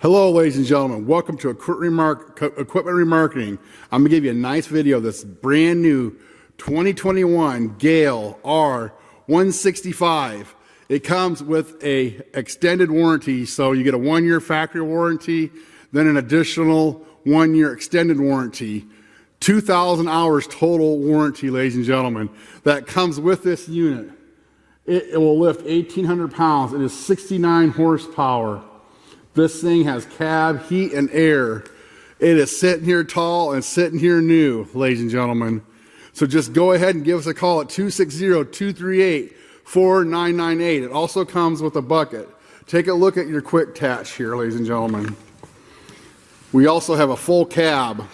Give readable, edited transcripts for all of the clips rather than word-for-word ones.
Hello ladies and gentlemen, welcome to Equipment Remarketing. I'm going to give you a nice video of this brand new 2021 Gehl R165. It comes with a extended warranty, so you get a 1-year factory warranty, then an additional 1-year extended warranty. 2,000 hours total warranty, ladies and gentlemen. That comes with this unit. It will lift 1,800 pounds. It is 69 horsepower. This thing has cab, heat, and air. It is sitting here tall and sitting here new, ladies and gentlemen. So just go ahead and give us a call at 260-238-4998. It also comes with a bucket. Take a look at your quick attach here, ladies and gentlemen. We also have a full cab.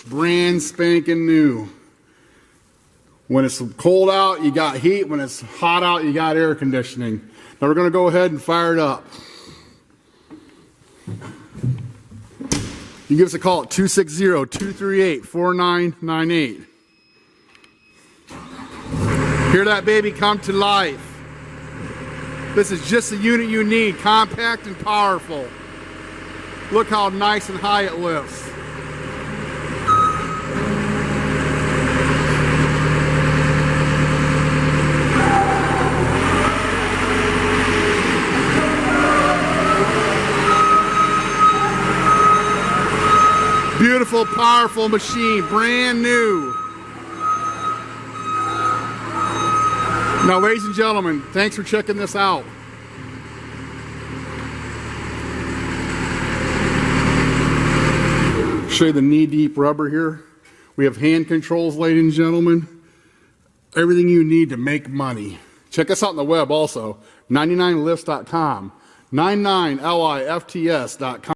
Brand spanking new. When it's cold out, you got heat. When it's hot out, you got air conditioning. Now we're going to go ahead and fire it up. You can give us a call at 260-238-4998. Hear that baby come to life. This is just the unit you need, compact and powerful. Look how nice and high it lifts. Beautiful, powerful machine, brand new. Now, ladies and gentlemen, thanks for checking this out. Show you the knee-deep rubber here. We have hand controls, ladies and gentlemen. Everything you need to make money. Check us out on the web also, 99lifts.com, 99lifts.com.